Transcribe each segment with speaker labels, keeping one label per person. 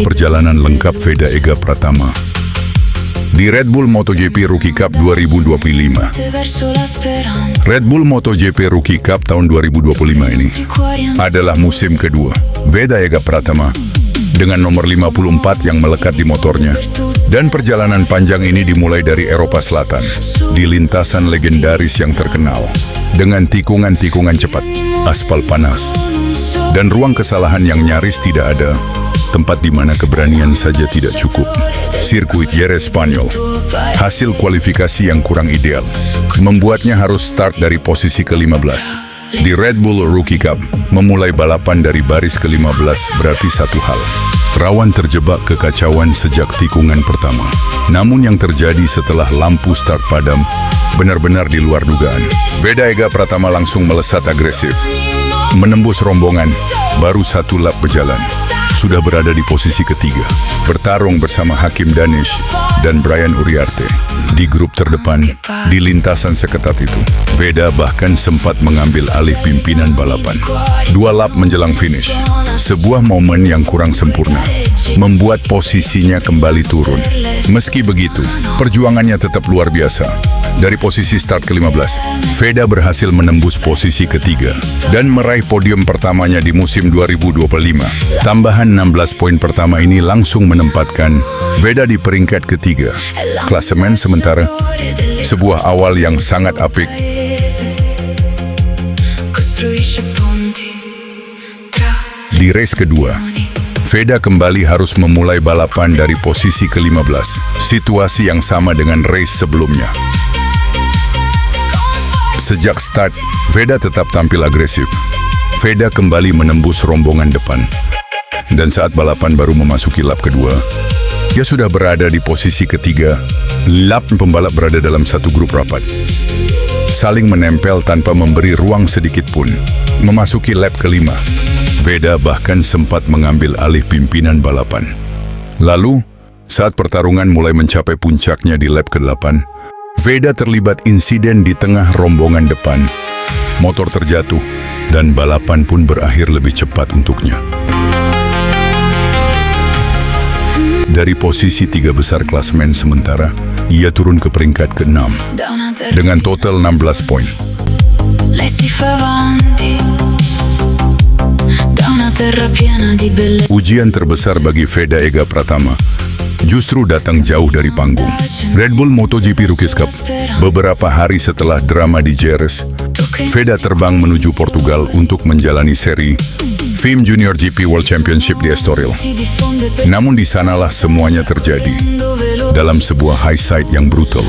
Speaker 1: Perjalanan lengkap Veda Ega Pratama di Red Bull MotoGP Rookie Cup 2025. Red Bull MotoGP Rookie Cup tahun 2025 ini adalah musim kedua Veda Ega Pratama dengan nomor 54 yang melekat di motornya. Dan perjalanan panjang ini dimulai dari Eropa Selatan, di lintasan legendaris yang terkenal, dengan tikungan-tikungan cepat, aspal panas, dan ruang kesalahan yang nyaris tidak ada, tempat di mana keberanian saja tidak cukup. Sirkuit Jerez Spanyol, hasil kualifikasi yang kurang ideal, membuatnya harus start dari posisi ke-15. Di Red Bull Rookie Cup, memulai balapan dari baris ke-15 berarti satu hal. Rawan terjebak kekacauan sejak tikungan pertama. Namun yang terjadi setelah lampu start padam, benar-benar di luar dugaan. Veda Ega Pratama langsung melesat agresif. Menembus rombongan, baru satu lap berjalan. Sudah berada di posisi ketiga. Bertarung bersama Hakim Danish dan Brian Uriarte. Di grup terdepan, di lintasan seketat itu, Veda bahkan sempat mengambil alih pimpinan balapan. 2 lap menjelang finish, sebuah momen yang kurang sempurna, membuat posisinya kembali turun. Meski begitu, perjuangannya tetap luar biasa. Dari posisi start ke-15, Veda berhasil menembus posisi ketiga dan meraih podium pertamanya di musim 2025. Tambahan 16 poin pertama ini langsung menempatkan Veda di peringkat ketiga klasemen sementara, sebuah awal yang sangat apik. Di race kedua, Veda kembali harus memulai balapan dari posisi ke-15, situasi yang sama dengan race sebelumnya. Sejak start, Veda tetap tampil agresif. Veda kembali menembus rombongan depan. Dan saat balapan baru memasuki lap kedua, dia sudah berada di posisi ketiga. Lap pembalap berada dalam satu grup rapat, saling menempel tanpa memberi ruang sedikit pun. Memasuki lap kelima, Veda bahkan sempat mengambil alih pimpinan balapan. Lalu, saat pertarungan mulai mencapai puncaknya di lap ke-8, Veda terlibat insiden di tengah rombongan depan. Motor terjatuh, dan balapan pun berakhir lebih cepat untuknya. Dari posisi 3 besar klasemen sementara, ia turun ke peringkat ke-6 dengan total 16 poin. Ujian terbesar bagi Veda Ega Pratama justru datang jauh dari panggung. Red Bull MotoGP Rookie Cup, beberapa hari setelah drama di Jerez, Veda terbang menuju Portugal untuk menjalani seri FIM Junior GP World Championship di Estoril. Namun di sanalah semuanya terjadi. Dalam sebuah high side yang brutal,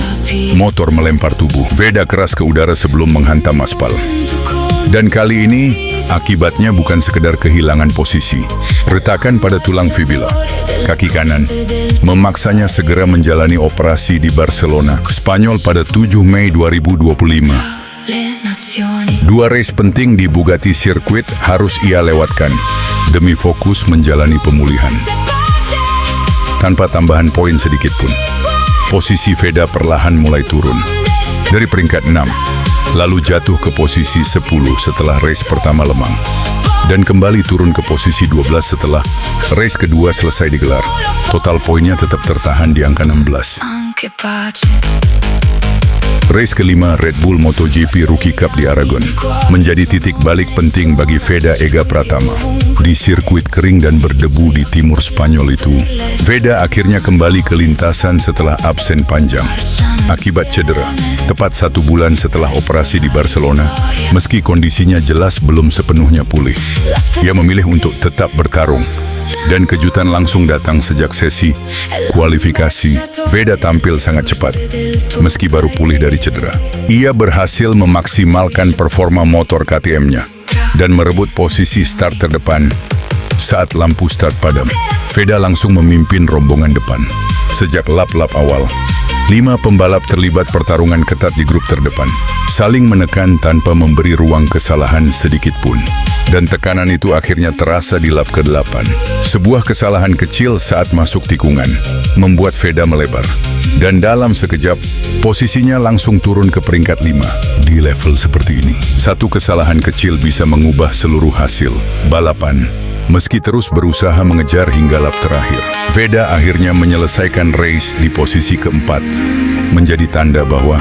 Speaker 1: motor melempar tubuh Veda keras ke udara sebelum menghantam aspal. Dan kali ini, akibatnya bukan sekedar kehilangan posisi. Retakan pada tulang fibula, kaki kanan, memaksanya segera menjalani operasi di Barcelona, Spanyol pada 7 Mei 2025. 2 race penting di Bugatti Circuit harus ia lewatkan demi fokus menjalani pemulihan. Tanpa tambahan poin sedikit pun, posisi Veda perlahan mulai turun. Dari peringkat 6, lalu jatuh ke posisi 10 setelah race pertama lemang. Dan kembali turun ke posisi 12 setelah race kedua selesai digelar. Total poinnya tetap tertahan di angka 16. Race kelima Red Bull MotoGP Rookie Cup di Aragon menjadi titik balik penting bagi Veda Ega Pratama. Di sirkuit kering dan berdebu di timur Spanyol itu, Veda akhirnya kembali ke lintasan setelah absen panjang akibat cedera. Tepat 1 bulan setelah operasi di Barcelona, meski kondisinya jelas belum sepenuhnya pulih, ia memilih untuk tetap bertarung. Dan kejutan langsung datang sejak sesi kualifikasi. Veda tampil sangat cepat. Meski baru pulih dari cedera, ia berhasil memaksimalkan performa motor KTM-nya dan merebut posisi start terdepan. Saat lampu start padam, Veda langsung memimpin rombongan depan. Sejak lap-lap awal, 5 pembalap terlibat pertarungan ketat di grup terdepan, saling menekan tanpa memberi ruang kesalahan sedikit pun. Dan tekanan itu akhirnya terasa di lap ke-8. Sebuah kesalahan kecil saat masuk tikungan membuat Veda melebar. Dan dalam sekejap, posisinya langsung turun ke peringkat 5. Di level seperti ini, satu kesalahan kecil bisa mengubah seluruh hasil balapan. Meski terus berusaha mengejar hingga lap terakhir, Veda akhirnya menyelesaikan race di posisi keempat, menjadi tanda bahwa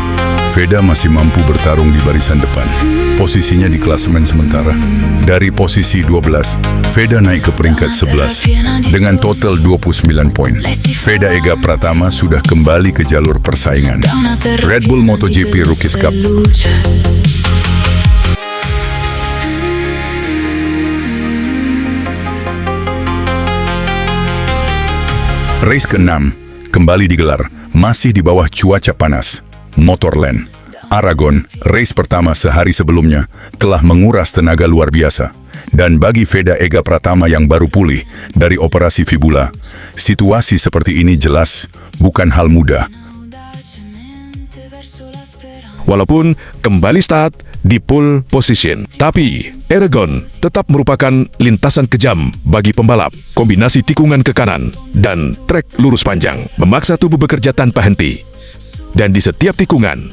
Speaker 1: Veda masih mampu bertarung di barisan depan. Posisinya di klasemen sementara, dari posisi 12, Veda naik ke peringkat 11 dengan total 29 poin. Veda Ega Pratama sudah kembali ke jalur persaingan. Red Bull MotoGP Rookies Cup. Race ke-6 kembali digelar, masih di bawah cuaca panas. Motorland Aragon, race pertama sehari sebelumnya, telah menguras tenaga luar biasa. Dan bagi Veda Ega Pratama yang baru pulih dari operasi fibula, situasi seperti ini jelas bukan hal mudah.
Speaker 2: Walaupun kembali start di pole position, tapi Aragon tetap merupakan lintasan kejam bagi pembalap. Kombinasi tikungan ke kanan dan trek lurus panjang memaksa tubuh bekerja tanpa henti. Dan di setiap tikungan,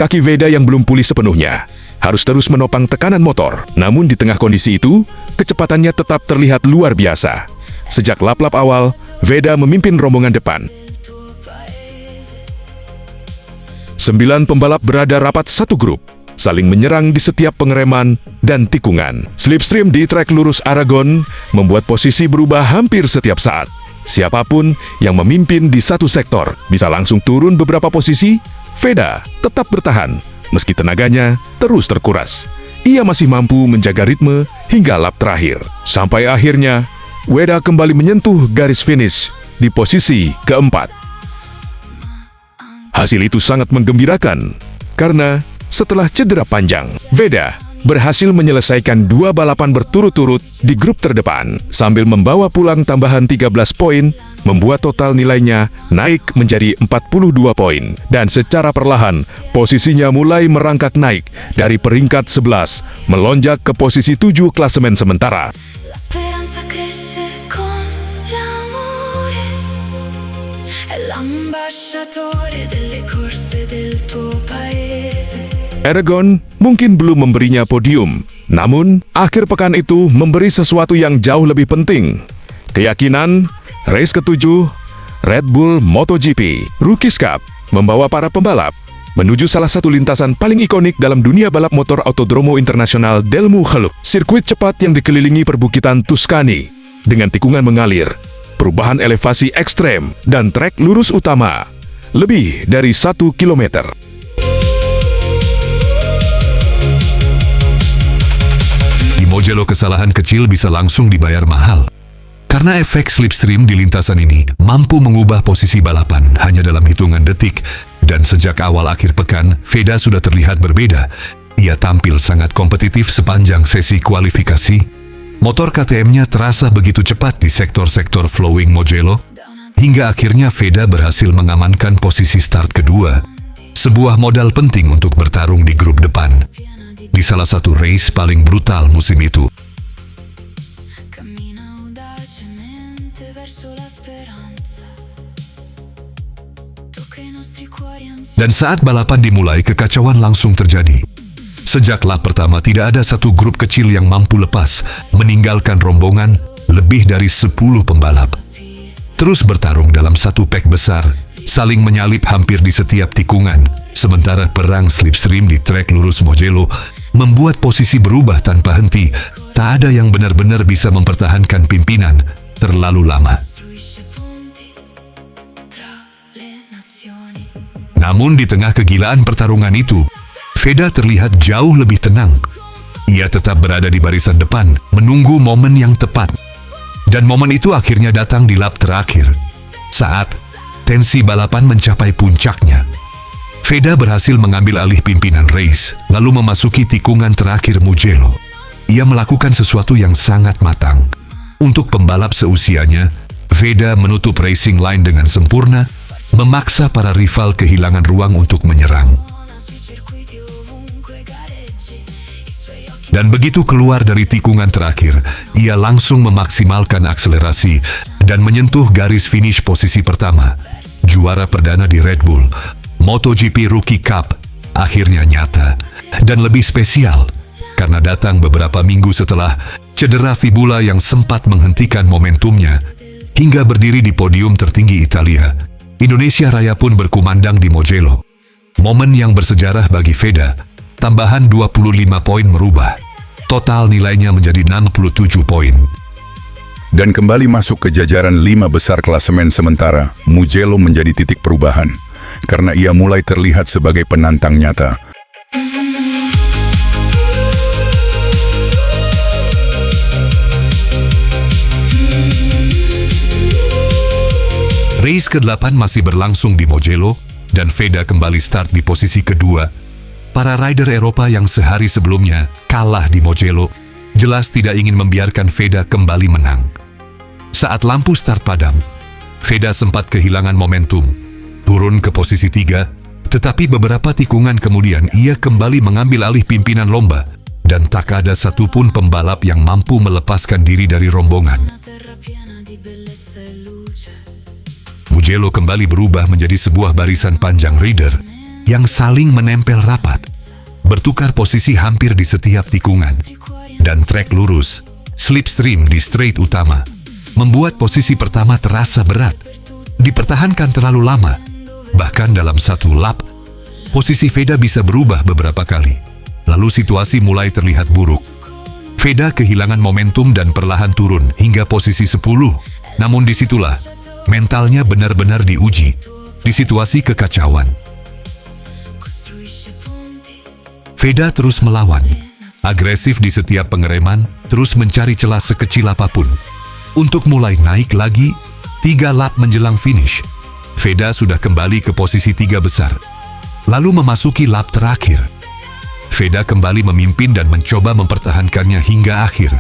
Speaker 2: kaki Veda yang belum pulih sepenuhnya harus terus menopang tekanan motor. Namun di tengah kondisi itu, kecepatannya tetap terlihat luar biasa. Sejak lap-lap awal, Veda memimpin rombongan depan. 9 pembalap berada rapat satu grup, saling menyerang di setiap pengereman dan tikungan. Slipstream di trek lurus Aragon membuat posisi berubah hampir setiap saat. Siapapun yang memimpin di satu sektor bisa langsung turun beberapa posisi. Veda tetap bertahan, meski tenaganya terus terkuras. Ia masih mampu menjaga ritme hingga lap terakhir. Sampai akhirnya, Veda kembali menyentuh garis finish di posisi keempat. Hasil itu sangat menggembirakan, karena setelah cedera panjang, Veda berhasil menyelesaikan 2 balapan berturut-turut di grup terdepan, sambil membawa pulang tambahan 13 poin, membuat total nilainya naik menjadi 42 poin. Dan secara perlahan, posisinya mulai merangkak naik dari peringkat 11, melonjak ke posisi 7 klasemen sementara. Aragon mungkin belum memberinya podium, namun akhir pekan itu memberi sesuatu yang jauh lebih penting. Keyakinan, race ke-7 Red Bull MotoGP Rookies Cup membawa para pembalap menuju salah satu lintasan paling ikonik dalam dunia balap motor Autodromo Internasional del Mugello. Sirkuit cepat yang dikelilingi perbukitan Tuscany dengan tikungan mengalir, perubahan elevasi ekstrem, dan trek lurus utama lebih dari 1 kilometer.
Speaker 3: Di Mugello kesalahan kecil bisa langsung dibayar mahal. Karena efek slipstream di lintasan ini mampu mengubah posisi balapan hanya dalam hitungan detik. Dan sejak awal akhir pekan, Veda sudah terlihat berbeda. Ia tampil sangat kompetitif sepanjang sesi kualifikasi. Motor KTM-nya terasa begitu cepat di sektor-sektor flowing Mugello, hingga akhirnya Veda berhasil mengamankan posisi start kedua. Sebuah modal penting untuk bertarung di grup depan, di salah satu race paling brutal musim itu. Dan saat balapan dimulai, kekacauan langsung terjadi. Sejak lap pertama, tidak ada satu grup kecil yang mampu lepas, meninggalkan rombongan lebih dari 10 pembalap. Terus bertarung dalam satu pack besar, saling menyalip hampir di setiap tikungan, sementara perang slipstream di trek lurus Mugello membuat posisi berubah tanpa henti. Tak ada yang benar-benar bisa mempertahankan pimpinan terlalu lama. Namun di tengah kegilaan pertarungan itu, Veda terlihat jauh lebih tenang. Ia tetap berada di barisan depan, menunggu momen yang tepat. Dan momen itu akhirnya datang di lap terakhir, saat tensi balapan mencapai puncaknya. Veda berhasil mengambil alih pimpinan race, lalu memasuki tikungan terakhir Mugello. Ia melakukan sesuatu yang sangat matang. Untuk pembalap seusianya, Veda menutup racing line dengan sempurna, memaksa para rival kehilangan ruang untuk menyerang. Dan begitu keluar dari tikungan terakhir, ia langsung memaksimalkan akselerasi dan menyentuh garis finish posisi pertama. Juara perdana di Red Bull MotoGP Rookie Cup akhirnya nyata. Dan lebih spesial, karena datang beberapa minggu setelah cedera fibula yang sempat menghentikan momentumnya. Hingga berdiri di podium tertinggi Italia, Indonesia Raya pun berkumandang di Mugello. Momen yang bersejarah bagi Veda, tambahan 25 poin merubah. Total nilainya menjadi 67 poin.
Speaker 1: Dan kembali masuk ke jajaran 5 besar klasemen sementara, Mugello menjadi titik perubahan, karena ia mulai terlihat sebagai penantang nyata.
Speaker 3: Race ke-8 masih berlangsung di Mugello dan Veda kembali start di posisi kedua. Para rider Eropa yang sehari sebelumnya kalah di Mugello jelas tidak ingin membiarkan Veda kembali menang. Saat lampu start padam, Veda sempat kehilangan momentum, turun ke posisi 3, tetapi beberapa tikungan kemudian ia kembali mengambil alih pimpinan lomba dan tak ada satupun pembalap yang mampu melepaskan diri dari rombongan. Mugello kembali berubah menjadi sebuah barisan panjang rider yang saling menempel rapat, bertukar posisi hampir di setiap tikungan, dan trek lurus, slipstream di straight utama, membuat posisi pertama terasa berat, dipertahankan terlalu lama. Bahkan dalam satu lap, posisi Veda bisa berubah beberapa kali. Lalu situasi mulai terlihat buruk. Veda kehilangan momentum dan perlahan turun hingga posisi 10. Namun disitulah mentalnya benar-benar diuji di situasi kekacauan. Veda terus melawan, agresif di setiap pengereman, terus mencari celah sekecil apapun. Untuk mulai naik lagi, 3 lap menjelang finish, Veda sudah kembali ke posisi 3 besar. Lalu memasuki lap terakhir. Veda kembali memimpin dan mencoba mempertahankannya hingga akhir.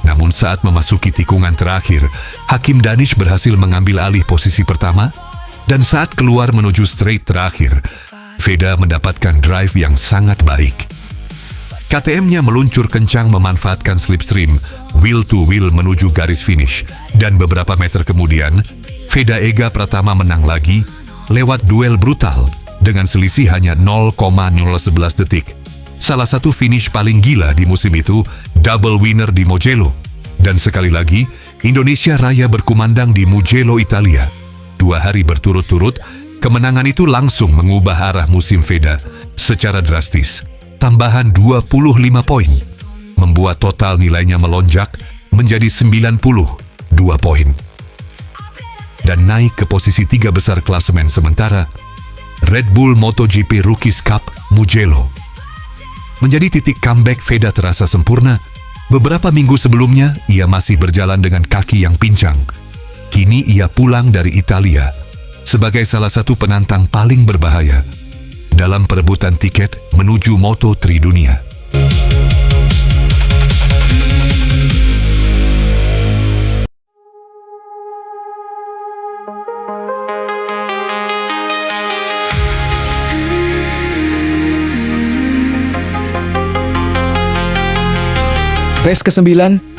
Speaker 3: Namun saat memasuki tikungan terakhir, Hakim Danish berhasil mengambil alih posisi pertama, dan saat keluar menuju straight terakhir, Veda mendapatkan drive yang sangat baik. KTM-nya meluncur kencang memanfaatkan slipstream, wheel to wheel menuju garis finish, dan beberapa meter kemudian, Veda Ega Pratama menang lagi, lewat duel brutal, dengan selisih hanya 0,011 detik. Salah satu finish paling gila di musim itu, double winner di Mugello. Dan sekali lagi, Indonesia Raya berkumandang di Mugello, Italia. 2 hari berturut-turut, kemenangan itu langsung mengubah arah musim Veda secara drastis. Tambahan 25 poin, membuat total nilainya melonjak menjadi 92 poin. Dan naik ke posisi 3 besar klasemen sementara, Red Bull MotoGP Rookies Cup Mugello. Menjadi titik comeback Veda terasa sempurna. Beberapa minggu sebelumnya, ia masih berjalan dengan kaki yang pincang. Kini ia pulang dari Italia sebagai salah satu penantang paling berbahaya dalam perebutan tiket menuju Moto3 dunia.
Speaker 2: Race ke-9,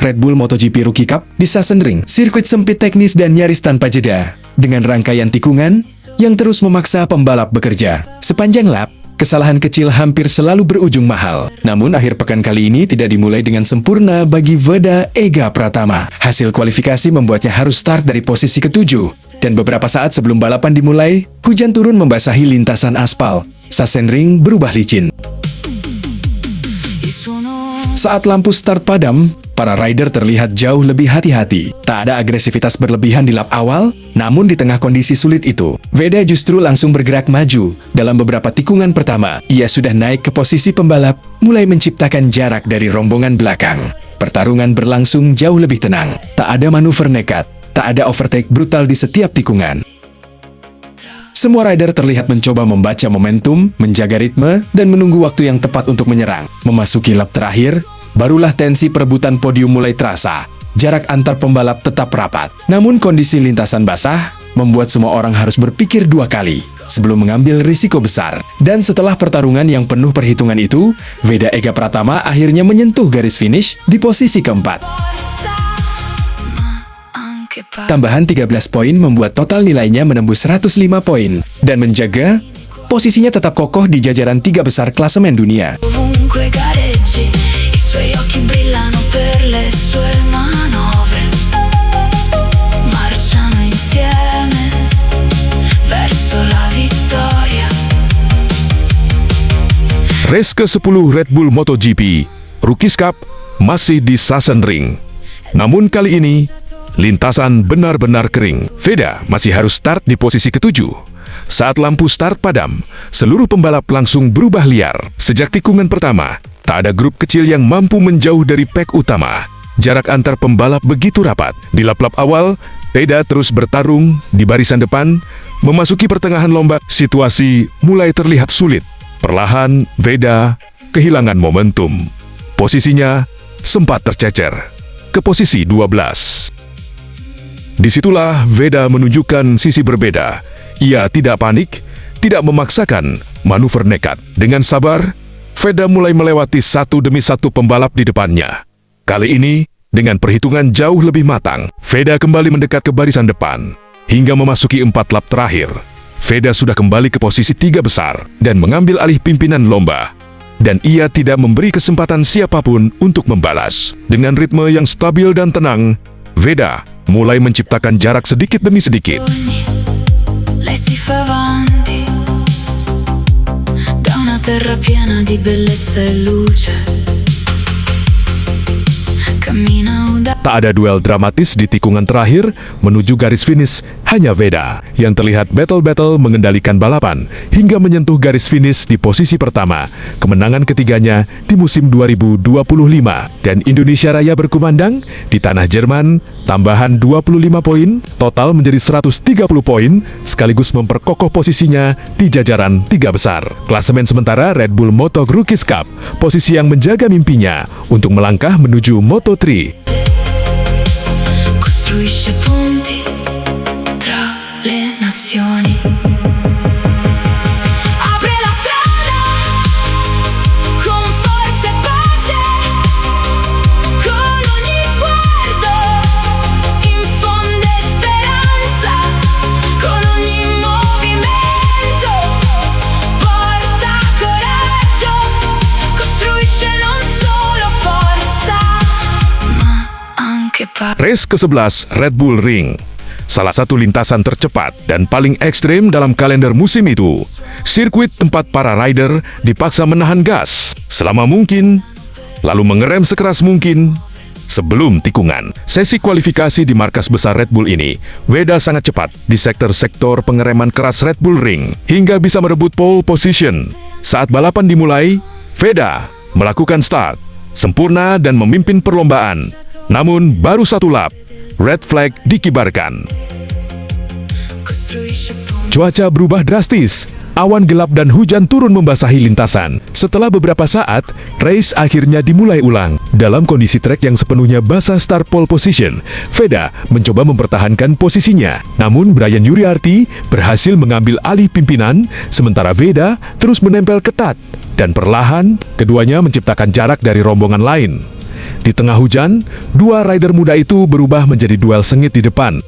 Speaker 2: Red Bull MotoGP Rookie Cup di Sachsenring, sirkuit sempit teknis dan nyaris tanpa jeda, dengan rangkaian tikungan yang terus memaksa pembalap bekerja. Sepanjang lap, kesalahan kecil hampir selalu berujung mahal. Namun akhir pekan kali ini tidak dimulai dengan sempurna bagi Veda Ega Pratama. Hasil kualifikasi membuatnya harus start dari posisi ke-7. Dan beberapa saat sebelum balapan dimulai, hujan turun membasahi lintasan aspal. Sachsenring berubah licin. Saat lampu start padam, para rider terlihat jauh lebih hati-hati. Tak ada agresivitas berlebihan di lap awal, namun di tengah kondisi sulit itu, Veda justru langsung bergerak maju. Dalam beberapa tikungan pertama, ia sudah naik ke posisi pembalap, mulai menciptakan jarak dari rombongan belakang. Pertarungan berlangsung jauh lebih tenang. Tak ada manuver nekat, tak ada overtake brutal di setiap tikungan. Semua rider terlihat mencoba membaca momentum, menjaga ritme, dan menunggu waktu yang tepat untuk menyerang. Memasuki lap terakhir, barulah tensi perebutan podium mulai terasa. Jarak antar pembalap tetap rapat. Namun kondisi lintasan basah membuat semua orang harus berpikir 2 kali sebelum mengambil risiko besar. Dan setelah pertarungan yang penuh perhitungan itu, Veda Ega Pratama akhirnya menyentuh garis finish di posisi keempat. Tambahan 13 poin membuat total nilainya menembus 105 poin dan menjaga posisinya tetap kokoh di jajaran 3 besar klasemen dunia. Race ke-10 Red Bull MotoGP Rookies Cup masih di Sachsenring. Namun kali ini, lintasan benar-benar kering. Veda masih harus start di posisi ke-7. Saat lampu start padam, seluruh pembalap langsung berubah liar. Sejak tikungan pertama, tak ada grup kecil yang mampu menjauh dari pack utama. Jarak antar pembalap begitu rapat. Di lap-lap awal, Veda terus bertarung di barisan depan. Memasuki pertengahan lomba, situasi mulai terlihat sulit. Perlahan, Veda kehilangan momentum. Posisinya sempat tercecer ke posisi 12. Disitulah Veda menunjukkan sisi berbeda. Ia tidak panik, tidak memaksakan manuver nekat. Dengan sabar, Veda mulai melewati satu demi satu pembalap di depannya. Kali ini, dengan perhitungan jauh lebih matang, Veda kembali mendekat ke barisan depan. Hingga memasuki 4 lap terakhir, Veda sudah kembali ke posisi 3 besar dan mengambil alih pimpinan lomba. Dan ia tidak memberi kesempatan siapapun untuk membalas. Dengan ritme yang stabil dan tenang, Veda mulai menciptakan jarak sedikit demi sedikit.
Speaker 4: Lei si fa avanti da una terra piena di bellezza e luce. Cammina
Speaker 2: Tak ada duel dramatis di tikungan terakhir, menuju garis finish hanya Veda yang terlihat battle-battle mengendalikan balapan hingga menyentuh garis finish di posisi pertama. Kemenangan ketiganya di musim 2025 dan Indonesia Raya berkumandang di tanah Jerman, tambahan 25 poin, total menjadi 130 poin, sekaligus memperkokoh posisinya di jajaran 3 besar. Klasemen sementara Red Bull Moto Rookies Cup, posisi yang menjaga mimpinya untuk melangkah menuju Moto3.
Speaker 4: costruisce ponti tra le nazioni. Apre la strada con forza e pace, con ogni sguardo infonde speranza, con ogni movimento porta coraggio, costruisce non solo forza ma anche pace.
Speaker 2: Race ke-11 Red Bull Ring, salah satu lintasan tercepat dan paling ekstrem dalam kalender musim itu. Sirkuit tempat para rider dipaksa menahan gas selama mungkin, lalu mengerem sekeras mungkin sebelum tikungan. Sesi kualifikasi di markas besar Red Bull ini, Veda sangat cepat di sektor pengereman keras Red Bull Ring, hingga bisa merebut pole position. Saat balapan dimulai, Veda melakukan start sempurna dan memimpin perlombaan. Namun baru satu lap, red flag dikibarkan.
Speaker 4: Costruisce ponti.
Speaker 2: Cuaca berubah drastis. Awan gelap dan hujan turun membasahi lintasan. Setelah beberapa saat, race akhirnya dimulai ulang. Dalam kondisi trek yang sepenuhnya basah start pole position, Veda mencoba mempertahankan posisinya. Namun Brian Uriarty berhasil mengambil alih pimpinan, sementara Veda terus menempel ketat. Dan perlahan, keduanya menciptakan jarak dari rombongan lain. Di tengah hujan, dua rider muda itu berubah menjadi duel sengit di depan.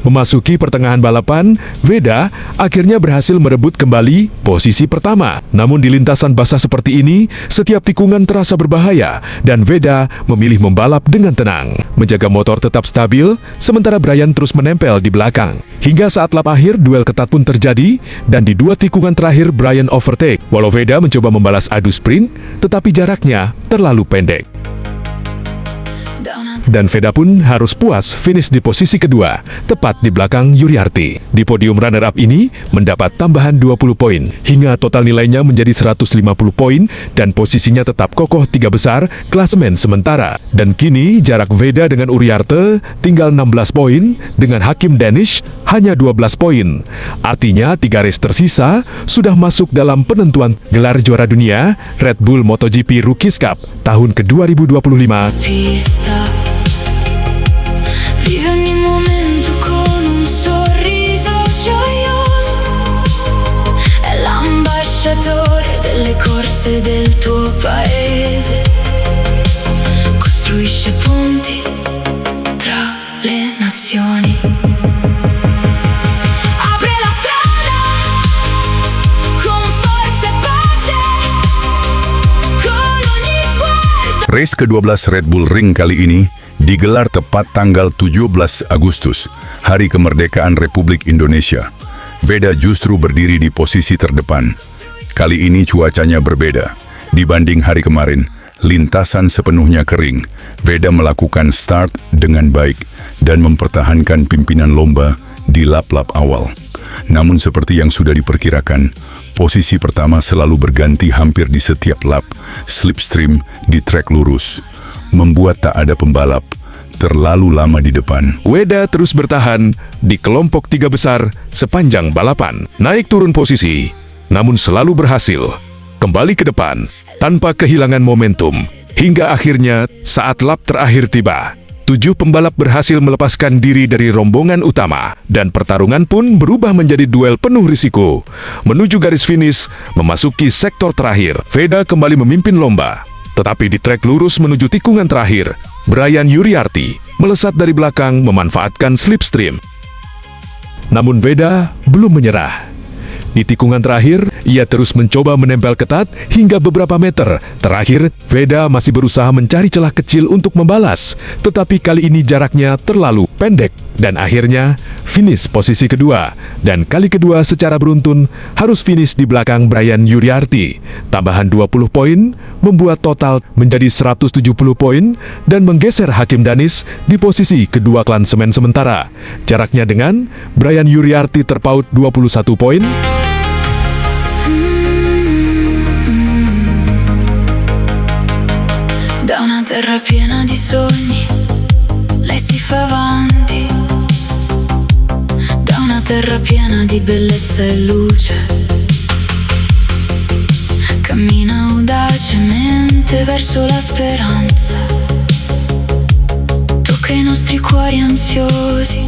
Speaker 2: Memasuki pertengahan balapan, Veda akhirnya berhasil merebut kembali posisi pertama. Namun di lintasan basah seperti ini, setiap tikungan terasa berbahaya dan Veda memilih membalap dengan tenang, menjaga motor tetap stabil, sementara Brian terus menempel di belakang. Hingga saat lap akhir, duel ketat pun terjadi dan di dua tikungan terakhir Brian overtake. Walau Veda mencoba membalas adu sprint, tetapi jaraknya terlalu pendek. Dan Veda pun harus puas finish di posisi kedua, tepat di belakang Uriarty. Di podium runner-up ini mendapat tambahan 20 poin, hingga total nilainya menjadi 150 poin dan posisinya tetap kokoh 3 besar klasemen sementara. Dan kini jarak Veda dengan Uriarty tinggal 16 poin, dengan Hakim Danish hanya 12 poin. Artinya 3 race tersisa sudah masuk dalam penentuan gelar juara dunia Red Bull MotoGP Rookies Cup tahun ke-2025.
Speaker 4: Pista. Vivi ogni momento con un sorriso gioioso. È l'ambasciatore delle corse del tuo paese. Costruisce ponti tra le nazioni. Apre la strada con forza e pace, con ogni sguardo.
Speaker 1: Race ke-12 Red Bull Ring kali ini digelar tepat tanggal 17 Agustus, Hari Kemerdekaan Republik Indonesia. Veda justru berdiri di posisi terdepan. Kali ini cuacanya berbeda. Dibanding hari kemarin, lintasan sepenuhnya kering. Veda melakukan start dengan baik dan mempertahankan pimpinan lomba di lap-lap awal. Namun seperti yang sudah diperkirakan, posisi pertama selalu berganti hampir di setiap lap. Slipstream di trek lurus membuat tak ada pembalap terlalu lama di depan.
Speaker 2: Veda terus bertahan di kelompok 3 besar sepanjang balapan. Naik turun posisi, namun selalu berhasil kembali ke depan tanpa kehilangan momentum. Hingga akhirnya saat lap terakhir tiba, 7 pembalap berhasil melepaskan diri dari rombongan utama dan pertarungan pun berubah menjadi duel penuh risiko. Menuju garis finish, memasuki sektor terakhir, Veda kembali memimpin lomba. Tetapi di trek lurus menuju tikungan terakhir, Brian Uriarty melesat dari belakang memanfaatkan slipstream. Namun Veda belum menyerah. Di tikungan terakhir, ia terus mencoba menempel ketat hingga beberapa meter. Terakhir, Veda masih berusaha mencari celah kecil untuk membalas, tetapi kali ini jaraknya terlalu pendek. Dan akhirnya, finish posisi kedua. Dan kali kedua secara beruntun, harus finish di belakang Brian Uriarty. Tambahan 20 poin, membuat total menjadi 170 poin, dan menggeser Hakim Danis di posisi kedua klasemen sementara. Jaraknya dengan Brian Uriarty terpaut 21 poin.
Speaker 4: Da una terra piena di sogni, lei si fa avanti. Da una terra piena di bellezza e luce, cammina audacemente verso la speranza. Tocca i nostri cuori ansiosi.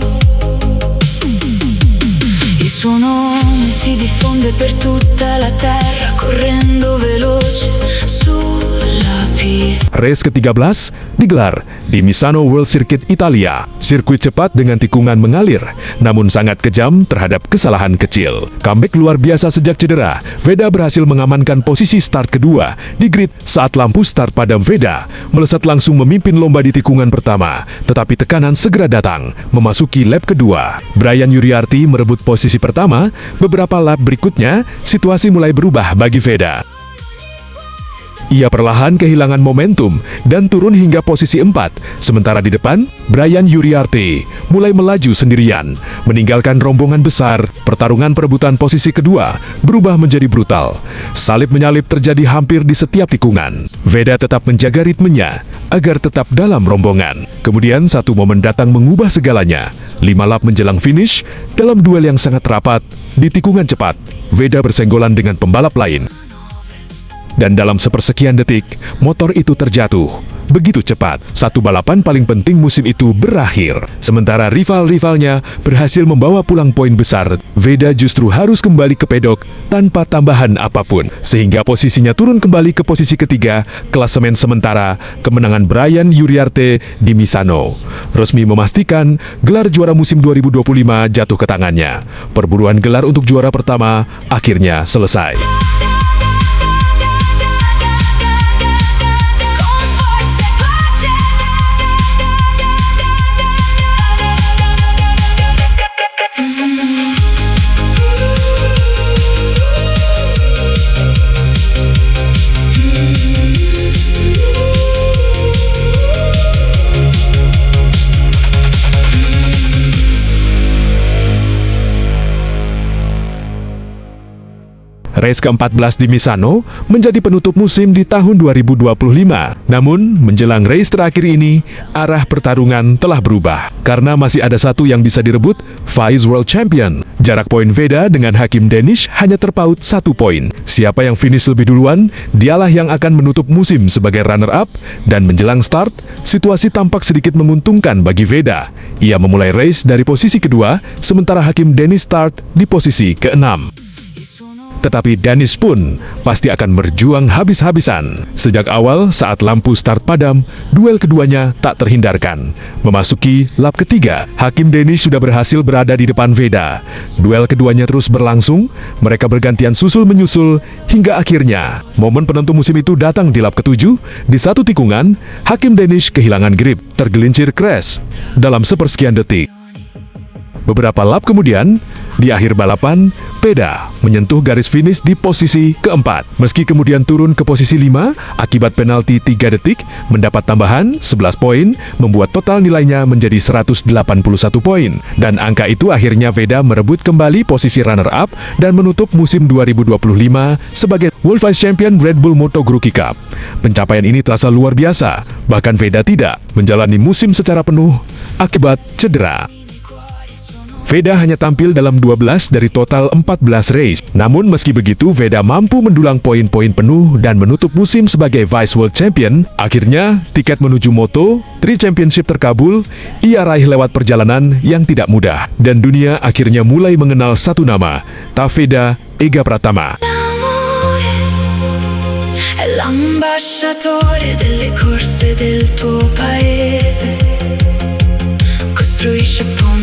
Speaker 4: Il suo nome si diffonde per tutta la terra, correndo veloce sulla pista.
Speaker 2: Race ke-13 digelar di Misano World Circuit Italia. Sirkuit cepat dengan tikungan mengalir, namun sangat kejam terhadap kesalahan kecil. Comeback luar biasa sejak cedera, Veda berhasil mengamankan posisi start kedua di grid saat lampu start padam. Veda melesat langsung memimpin lomba di tikungan pertama, tetapi tekanan segera datang memasuki lap kedua. Brian Uriarty merebut posisi pertama. Beberapa lap berikutnya, situasi mulai berubah bagi Veda. Ia perlahan kehilangan momentum dan turun hingga posisi 4. Sementara di depan, Brian Uriarty mulai melaju sendirian, meninggalkan rombongan besar. Pertarungan perebutan posisi kedua berubah menjadi brutal. Salib-menyalip terjadi hampir di setiap tikungan. Veda tetap menjaga ritmenya agar tetap dalam rombongan. Kemudian satu momen datang mengubah segalanya. 5 lap menjelang finish, dalam duel yang sangat rapat, di tikungan cepat, Veda bersenggolan dengan pembalap lain. Dan dalam sepersekian detik, motor itu terjatuh. Begitu cepat, satu balapan paling penting musim itu berakhir. Sementara rival-rivalnya berhasil membawa pulang poin besar, Veda justru harus kembali ke pedok tanpa tambahan apapun. Sehingga posisinya turun kembali ke posisi ketiga, klasemen sementara, kemenangan Brian Uriarty di Misano resmi memastikan gelar juara musim 2025 jatuh ke tangannya. Perburuan gelar untuk juara pertama akhirnya selesai. Race ke-14 di Misano menjadi penutup musim di tahun 2025. Namun, menjelang race terakhir ini, arah pertarungan telah berubah. Karena masih ada satu yang bisa direbut, Vice World Champion. Jarak poin Veda dengan Hakim Danish hanya terpaut 1 poin. Siapa yang finish lebih duluan, dialah yang akan menutup musim sebagai runner-up. Dan menjelang start, situasi tampak sedikit menguntungkan bagi Veda. Ia memulai race dari posisi kedua, sementara Hakim Danish start di posisi ke-6. Tetapi Danis pun pasti akan berjuang habis-habisan. Sejak awal saat lampu start padam, duel keduanya tak terhindarkan. Memasuki lap ketiga, Hakim Danish sudah berhasil berada di depan Veda. Duel keduanya terus berlangsung, mereka bergantian susul-menyusul, hingga akhirnya momen penentu musim itu datang di lap ketujuh. Di satu tikungan, Hakim Danish kehilangan grip, tergelincir crash dalam sepersekian detik. Beberapa lap kemudian, di akhir balapan, Veda menyentuh garis finish di posisi keempat. Meski kemudian turun ke posisi 5, akibat penalti 3 detik, mendapat tambahan 11 poin, membuat total nilainya menjadi 181 poin. Dan angka itu akhirnya Veda merebut kembali posisi runner-up dan menutup musim 2025 sebagai World Vice Champion Red Bull Moto Rookie Cup. Pencapaian ini terasa luar biasa, bahkan Veda tidak menjalani musim secara penuh akibat cedera. Veda hanya tampil dalam 12 dari total 14 race. Namun meski begitu, Veda mampu mendulang poin-poin penuh dan menutup musim sebagai Vice World Champion. Akhirnya, tiket menuju Moto3 Championship terkabul. Ia raih lewat perjalanan yang tidak mudah. Dan dunia akhirnya mulai mengenal satu nama, Tafeda Ega Pratama.
Speaker 4: È l'ambasciatore delle corse del tuo paese. Costruisce ponti